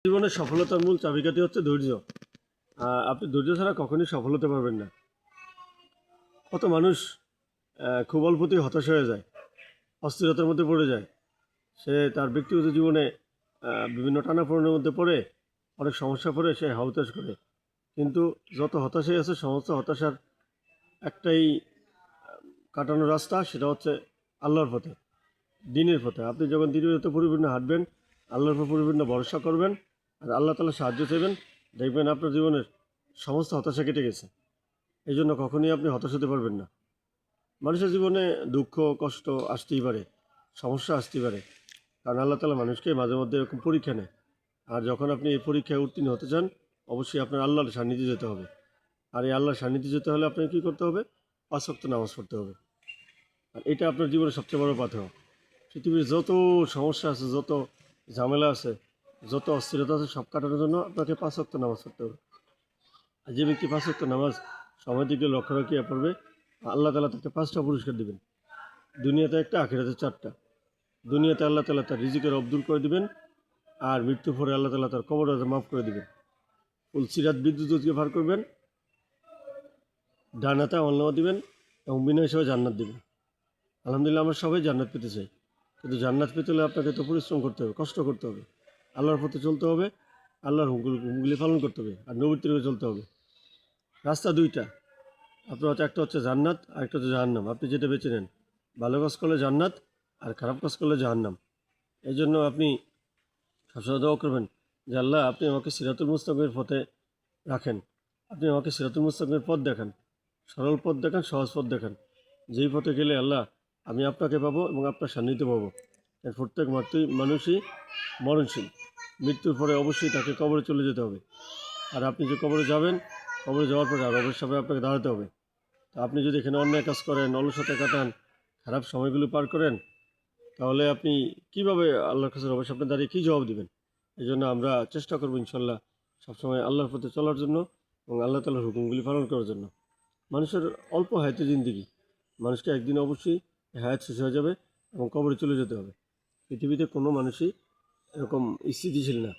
জীবনের সফলতার মূল চাবিকাঠি হচ্ছে ধৈর্য। আপনি ধৈর্য ছাড়া কখনোই সফল হতে পারবেন না। কত মানুষ খুব অল্পতেই হতাশ হয়ে যায়, অস্থিরতার মধ্যে পড়ে যায়। সে তার ব্যক্তিগত জীবনে বিভিন্ন টানাপোড়েনের মধ্যে পড়ে, অনেক সমস্যা পড়ে সে হাহুতাশ করে। কিন্তু যত হতাশাই আছে, সমস্ত হতাশার একটাই কাটানোর রাস্তা, সেটা হচ্ছে আল্লাহর পথে, দিনের পথে। আপনি যখন দিনের পথে পরিপূর্ণ হাঁটবেন, আল্লাহর উপর পরিপূর্ণ ভরসা করবেন আর আল্লাহ তাআলা সাহায্য চাইবেন, দেখবেন আপনার জীবনের সমস্ত হতাশা কেটে গেছে। এই জন্য কখনোই আপনি হতাশ হতে পারবেন না। মানুষের জীবনে দুঃখ কষ্ট আসতেই পারে, সমস্যা আসতেই পারে, কারণ আল্লাহ তাআলা মানুষকে মাঝে মধ্যে এরকম পরীক্ষা নেয়। আর যখন আপনি এই পরীক্ষায় উত্তীর্ণ হতে চান, অবশ্যই আপনার আল্লাহর সান্নিধ্যে যেতে হবে। আর এই আল্লাহর সান্নিধ্যে যেতে হলে আপনাকে কী করতে হবে? 5 ওয়াক্ত নামাজ পড়তে হবে। আর এটা আপনার জীবনের সবচেয়ে বড় পাথেয়। পৃথিবীর যত সমস্যা আছে, যত ঝামেলা আছে, যত অস্থিরতা আছে, সব কাটানোর জন্য আপনাকে 5 ওয়াক্ত নামাজ পড়তে হবে। আর যে ব্যক্তি 5 ওয়াক্ত নামাজ সময় দিকে লক্ষ্য রাখিয়া পড়বে, আল্লাহ তাআলা তাকে 5টা পুরস্কার দিবেন। দুনিয়াতে একটা, আখিরাতে 4টা। দুনিয়াতে আল্লাহ তাআলা তার রিজিকের অবদুল করে দিবেন, আর মৃত্যুর পরে আল্লাহ তাআলা তার কবর আযাব মাফ করে দিবেন। সিরাত বিদ্যুৎকে পার করবেন, ডান হাতে আমলনামা দিবেন এবং বিনা হিসাবে জান্নাত দিবেন। আলহামদুলিল্লাহ, আমরা সবাই জান্নাত পেতে চাই, কিন্তু জান্নাত পেতে হলে আপনাকে তো পরিশ্রম করতে হবে, কষ্ট করতে হবে, আল্লাহর পথে চলতে হবে, আল্লাহর হুকুমগুলি পালন করতে হবে, আর নবীর তরিকায় চলতে হবে। রাস্তা দুইটা, আপনার হচ্ছে একটা হচ্ছে জান্নাত, আর একটা হচ্ছে জাহান্নাম। আপনি যেটা বেছে নেন। ভালো কাজ করলে জান্নাত, আর খারাপ কাজ করলে জাহান্নাম। এই জন্য আপনি সবসময় দোয়া করবেন যে আল্লাহ, আপনি আমাকে সিরাতুল মুস্তাকিমের পথে রাখেন, আপনি আমাকে সিরাতুল মুস্তাকিমের পথ দেখান, সরল পথ দেখান, সহজ পথ দেখান, যেই পথে গেলে আল্লাহ আমি আপনাকে পাবো এবং আপনার সান্নিধ্য পাবো। প্রত্যেক মানুষই মরণশীল, মৃত্যুর পরে অবশ্যই তাকে কবরে চলে যেতে হবে। আর আপনি যে কবরে যাবেন, কবরে যাওয়ার পরে আর অবশ্যই আপনাকে দাঁড়াতে হবে। তো আপনি যদি এখানে অন্যায় কাজ করেন, অলসতা কাটান, খারাপ সময়গুলো পার করেন, তাহলে আপনি কীভাবে আল্লাহর কাছে অবশ্যই আপনি দাঁড়িয়ে কী জবাব দেবেন? এই জন্য আমরা চেষ্টা করবো ইনশাল্লাহ সবসময় আল্লাহর পথে চলার জন্য এবং আল্লাহ তাআলার হুকুমগুলি পালন করার জন্য। মানুষের অল্প হায়াতে জিন্দেগি, মানুষকে একদিন অবশ্যই হায়াত শেষ হয়ে যাবে এবং কবরে চলে যেতে হবে। পৃথিবীতে কোনো মানুষই এরকম স্থিতিশীল না,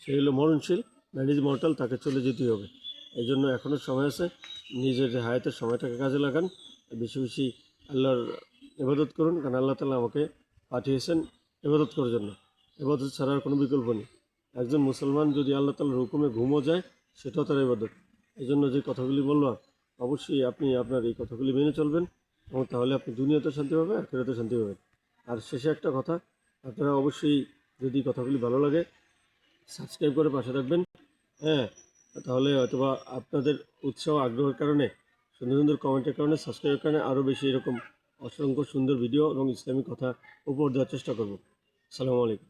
সে হলো মরণশীল, ম্যান ইজ মর্টাল, তাকে চলে যেতেই হবে। এই জন্য এখনও সময় আছে, নিজের হায়াতের সময়টাকে কাজে লাগান, বেশি বেশি আল্লাহর ইবাদত করুন, কারণ আল্লাহ তাআলা আমাকে পাঠিয়েছেন ইবাদত করার জন্য। ইবাদত ছাড়ার কোনো বিকল্প নেই। একজন মুসলমান যদি আল্লাহ তাআলার হুকুমে ঘুমও যায়, সেটাও তার ইবাদত। এই জন্য যে কথাগুলি বললাম, অবশ্যই আপনি আপনার এই কথাগুলি মেনে চলবেন, এবং তাহলে আপনি দুনিয়াতে শান্তি পাবেন, আখিরাতে শান্তি পাবেন। আর শেষে একটা কথা, আপনারা অবশ্যই যদি কথাগুলি ভালো লাগে সাবস্ক্রাইব করে পাশে রাখবেন। হ্যাঁ, তাহলে হয়তোবা আপনাদের উৎসাহ আগ্রহের কারণে, সুন্দর সুন্দর কমেন্টের কারণে, সাবস্ক্রাইবের কারণে আরও বেশি এরকম অসংখ্য সুন্দর ভিডিও এবং ইসলামিক কথা উপহার দেওয়ার চেষ্টা করব। আসসালামু আলাইকুম।